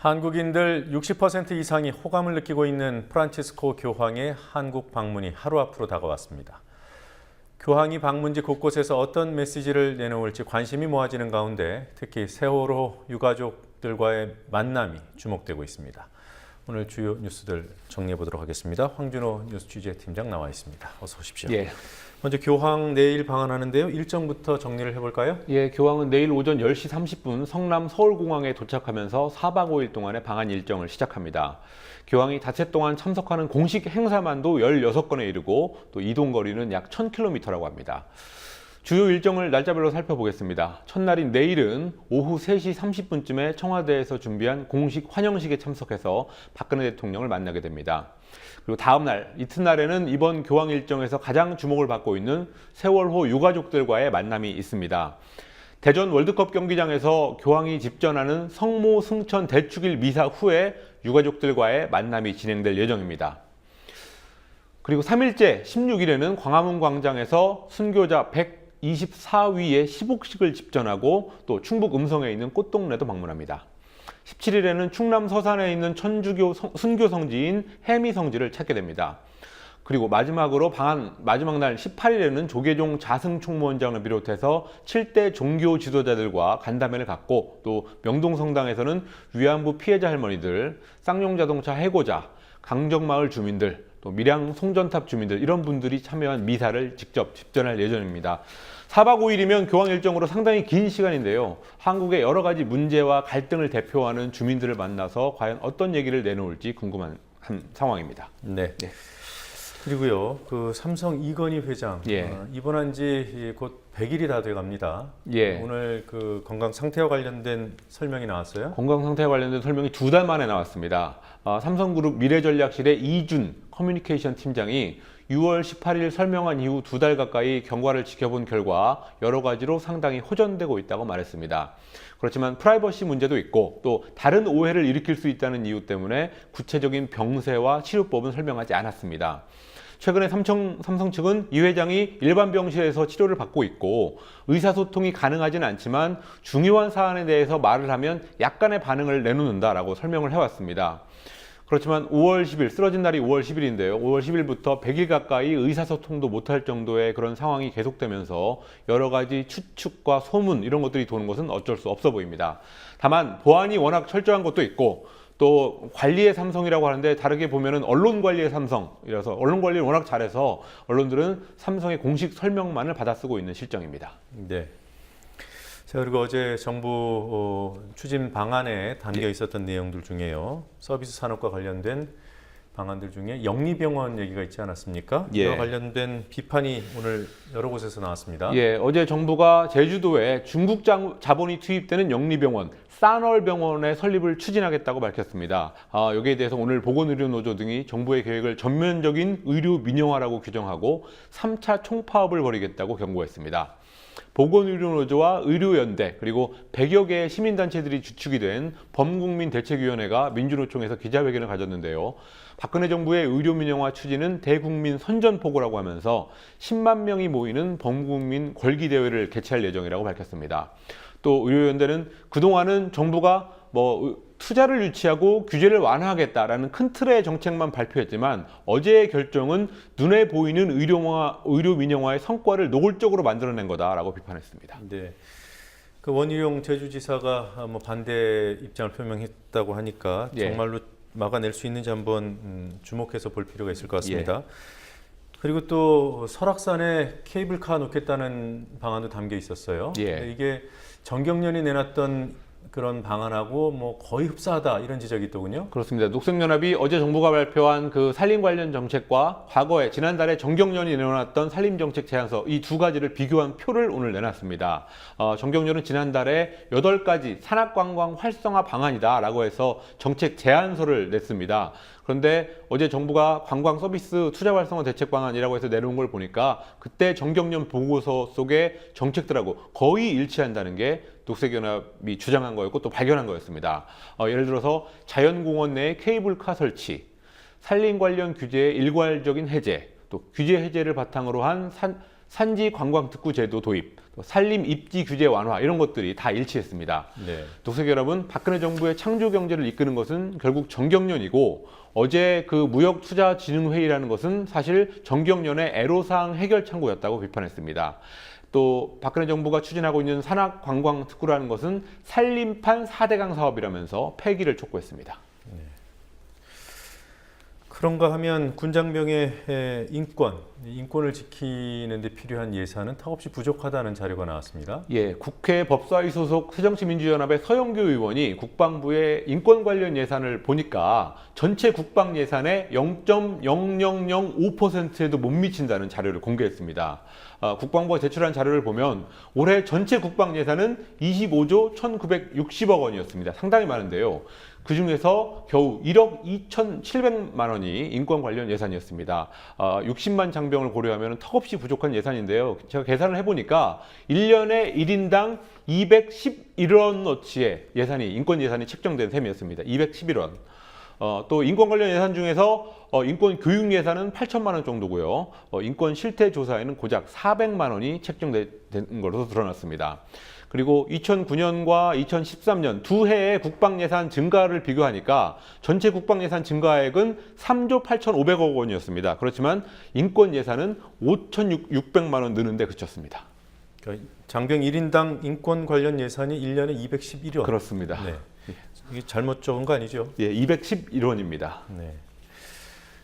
한국인들 60% 이상이 호감을 느끼고 있는 프란치스코 교황의 한국 방문이 하루 앞으로 다가왔습니다. 교황이 방문지 곳곳에서 어떤 메시지를 내놓을지 관심이 모아지는 가운데 특히 세월호 유가족들과의 만남이 주목되고 있습니다. 오늘 주요 뉴스들 정리해 보도록 하겠습니다. 황준호 뉴스 취재팀장 나와 있습니다. 어서 오십시오. 예. 먼저 교황 내일 방한하는데요. 일정부터 정리를 해볼까요? 예, 교황은 내일 오전 10시 30분 성남 서울공항에 도착하면서 4박 5일 동안의 방한 일정을 시작합니다. 교황이 닷새 동안 참석하는 공식 행사만도 16건에 이르고 또 이동 거리는 약 1000km라고 합니다. 주요 일정을 날짜별로 살펴보겠습니다. 첫날인 내일은 오후 3시 30분쯤에 청와대에서 준비한 공식 환영식에 참석해서 박근혜 대통령을 만나게 됩니다. 그리고 다음 날, 이튿날에는 이번 교황 일정에서 가장 주목을 받고 있는 세월호 유가족들과의 만남이 있습니다. 대전 월드컵 경기장에서 교황이 집전하는 성모 승천 대축일 미사 후에 유가족들과의 만남이 진행될 예정입니다. 그리고 3일째 16일에는 광화문 광장에서 순교자 124위의 시복식을 집전하고 또 충북 음성에 있는 꽃동네도 방문합니다. 17일에는 충남 서산에 있는 천주교 순교 성지인 해미 성지를 찾게 됩니다. 그리고 마지막으로 마지막 날 18일에는 조계종 자승총무원장을 비롯해서 7대 종교 지도자들과 간담회를 갖고 또 명동성당에서는 위안부 피해자 할머니들, 쌍용자동차 해고자, 강정마을 주민들, 또 밀양 송전탑 주민들 이런 분들이 참여한 미사를 직접 집전할 예정입니다. 4박 5일이면 교황 일정으로 상당히 긴 시간인데요. 한국의 여러 가지 문제와 갈등을 대표하는 주민들을 만나서 과연 어떤 얘기를 내놓을지 궁금한 상황입니다. 네. 그리고요, 그 삼성 이건희 회장 입원한 지 곧 100일이 다 돼갑니다. 오늘 그 건강 상태와 관련된 설명이 나왔어요? 건강 상태와 관련된 설명이 2달 만에 나왔습니다. 삼성그룹 미래전략실의 이준 커뮤니케이션 팀장이 6월 18일 설명한 이후 2달 가까이 경과를 지켜본 결과 여러 가지로 상당히 호전되고 있다고 말했습니다. 그렇지만 프라이버시 문제도 있고 또 다른 오해를 일으킬 수 있다는 이유 때문에 구체적인 병세와 치료법은 설명하지 않았습니다. 최근에 삼성 측은 이 회장이 일반 병실에서 치료를 받고 있고 의사소통이 가능하지는 않지만 중요한 사안에 대해서 말을 하면 약간의 반응을 내놓는다라고 설명을 해왔습니다. 그렇지만 5월 10일, 쓰러진 날이 5월 10일인데요. 5월 10일부터 100일 가까이 의사소통도 못할 정도의 그런 상황이 계속되면서 여러 가지 추측과 소문 이런 것들이 도는 것은 어쩔 수 없어 보입니다. 다만 보안이 워낙 철저한 것도 있고 또 관리의 삼성이라고 하는데 다르게 보면은 언론 관리의 삼성이라서 언론 관리를 워낙 잘해서 언론들은 삼성의 공식 설명만을 받아쓰고 있는 실정입니다. 네. 자, 그리고 어제 정부 추진 방안에 담겨 있었던 내용들 중에요. 서비스 산업과 관련된 방안들 중에 영리병원 얘기가 있지 않았습니까? 이와 관련된 비판이 오늘 여러 곳에서 나왔습니다. 어제 정부가 제주도에 중국 자본이 투입되는 영리병원, 싸널병원의 설립을 추진하겠다고 밝혔습니다. 여기에 대해서 오늘 보건의료노조 등이 정부의 계획을 전면적인 의료 민영화라고 규정하고 3차 총파업을 벌이겠다고 경고했습니다. 보건의료노조와 의료연대 그리고 100여 개의 시민단체들이 주축이 된 범국민대책위원회가 민주노총에서 기자회견을 가졌는데요. 박근혜 정부의 의료민영화 추진은 대국민 선전포고라고 하면서 10만 명이 모이는 범국민 권기대회를 개최할 예정이라고 밝혔습니다. 또 의료연대는 그동안은 정부가 투자를 유치하고 규제를 완화하겠다라는 큰 틀의 정책만 발표했지만 어제의 결정은 눈에 보이는 의료 민영화의 성과를 노골적으로 만들어낸 거다라고 비판했습니다. 네. 그 원희룡 제주지사가 반대 입장을 표명했다고 하니까 정말로 막아낼 수 있는지 한번 주목해서 볼 필요가 있을 것 같습니다. 그리고 또 설악산에 케이블카 놓겠다는 방안도 담겨 있었어요. 이게 정경련이 내놨던 그런 방안하고 거의 흡사하다 이런 지적이 있더군요. 그렇습니다. 녹색연합이 어제 정부가 발표한 그 산림 관련 정책과 과거에 지난달에 정경련이 내놓았던 산림정책 제안서 이 두 가지를 비교한 표를 오늘 내놨습니다. 정경련은 지난달에 8가지 산악관광 활성화 방안이다라고 해서 정책 제안서를 냈습니다. 그런데 어제 정부가 관광 서비스 투자 활성화 대책 방안이라고 해서 내놓은 걸 보니까 그때 정경련 보고서 속의 정책들하고 거의 일치한다는 게 녹색연합이 주장한 거였고 또 발견한 거였습니다. 예를 들어서 자연공원 내 케이블카 설치, 산림 관련 규제의 일괄적인 해제, 또 규제 해제를 바탕으로 한 산지 관광 특구 제도 도입, 또 산림 입지 규제 완화 이런 것들이 다 일치했습니다. 네. 도서결합은 박근혜 정부의 창조 경제를 이끄는 것은 결국 정경련이고 어제 그 무역투자진흥회의라는 것은 사실 정경련의 애로사항 해결 창구였다고 비판했습니다. 또 박근혜 정부가 추진하고 있는 산악관광특구라는 것은 산림판 4대강 사업이라면서 폐기를 촉구했습니다. 그런가 하면 군장병의 인권을 지키는 데 필요한 예산은 턱없이 부족하다는 자료가 나왔습니다. 예, 국회 법사위 소속 새정치민주연합의 서영교 의원이 국방부의 인권 관련 예산을 보니까 전체 국방 예산의 0.0005%에도 못 미친다는 자료를 공개했습니다. 국방부가 제출한 자료를 보면 올해 전체 국방 예산은 25조 1,960억 원이었습니다. 상당히 많은데요. 그 중에서 겨우 1억 2,700만 원이 인권 관련 예산이었습니다. 60만 장병을 고려하면 턱없이 부족한 예산인데요. 제가 계산을 해보니까 1년에 1인당 211원어치의 예산이, 인권 예산이 책정된 셈이었습니다. 211원. 또 인권 관련 예산 중에서 인권 교육 예산은 8천만 원 정도고요. 인권 실태 조사에는 고작 400만 원이 책정된 것으로 드러났습니다. 그리고 2009년과 2013년 두 해의 국방 예산 증가를 비교하니까 전체 국방 예산 증가액은 3조 8,500억 원이었습니다. 그렇지만 인권 예산은 5,600만 원 느는데 그쳤습니다. 그러니까 장병 1인당 인권 관련 예산이 1년에 211원. 그렇습니다. 네. 이게 잘못 적은 거 아니죠? 예, 211원입니다. 네.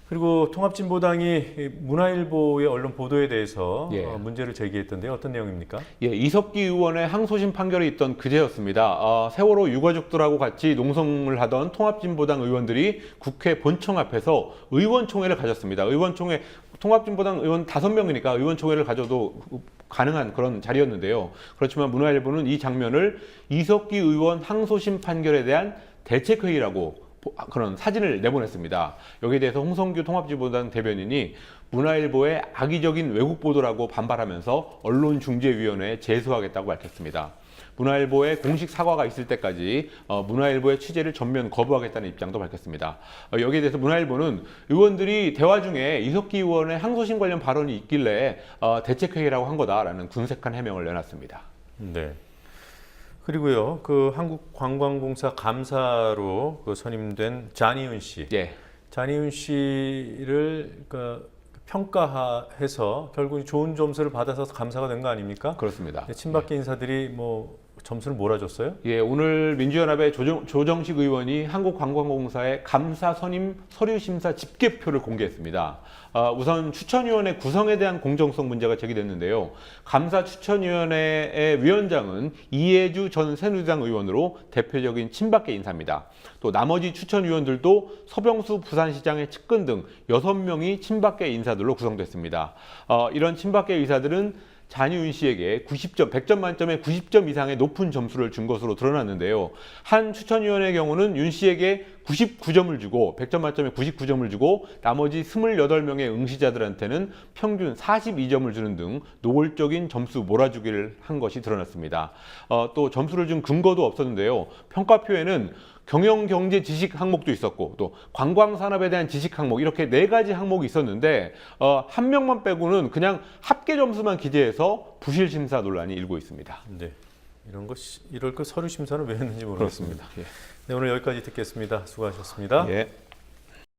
그리고 통합진보당이 문화일보의 언론 보도에 대해서 예. 문제를 제기했던데요. 어떤 내용입니까? 예, 이석기 의원의 항소심 판결이 있던 그제였습니다. 세월호 유가족들하고 같이 농성을 하던 통합진보당 의원들이 국회 본청 앞에서 의원총회를 가졌습니다. 의원총회, 통합진보당 의원 5명이니까 의원총회를 가져도 가능한 그런 자리였는데요. 그렇지만 문화일보는 이 장면을 이석기 의원 항소심 판결에 대한 대책회의라고 그런 사진을 내보냈습니다. 여기에 대해서 홍성규 통합진보당 대변인이 문화일보의 악의적인 왜곡 보도라고 반발하면서 언론중재위원회에 제소하겠다고 밝혔습니다. 문화일보의 공식 사과가 있을 때까지 문화일보의 취재를 전면 거부하겠다는 입장도 밝혔습니다. 여기에 대해서 문화일보는 의원들이 대화 중에 이석기 의원의 항소심 관련 발언이 있길래 대책회의라고 한 거다라는 군색한 해명을 내놨습니다. 네. 그리고요, 그 한국관광공사 감사로 선임된 잔이윤 씨. 예. 잔이윤 씨를 평가해서 결국 좋은 점수를 받아서 감사가 된 거 아닙니까? 그렇습니다. 친박계 인사들이 뭐 점수를 몰아줬어요? 예, 오늘 민주연합의 조정식 의원이 한국관광공사의 감사 선임 서류심사 집계표를 공개했습니다. 우선 추천위원회 구성에 대한 공정성 문제가 제기됐는데요. 감사 추천위원회의 위원장은 이해주 전 새누리당 의원으로 대표적인 친박계 인사입니다. 또 나머지 추천위원들도 서병수 부산시장의 측근 등 6명이 친박계 인사들로 구성됐습니다. 이런 친박계 의사들은 잔이윤 씨에게 90점, 100점 만점에 90점 이상의 높은 점수를 준 것으로 드러났는데요. 한 추천위원의 경우는 윤 씨에게 99점을 주고 100점 만점에 99점을 주고 나머지 28명의 응시자들한테는 평균 42점을 주는 등 노골적인 점수 몰아주기를 한 것이 드러났습니다. 또 점수를 준 근거도 없었는데요. 평가표에는 경영 경제 지식 항목도 있었고 또 관광 산업에 대한 지식 항목 이렇게 4가지 항목이 있었는데 한 명만 빼고는 그냥 합계 점수만 기재해서 부실 심사 논란이 일고 있습니다. 네. 이럴 거 서류 심사는 왜 했는지 모르겠습니다. 그렇습니다. 예. 네, 오늘 여기까지 듣겠습니다. 수고하셨습니다. 예.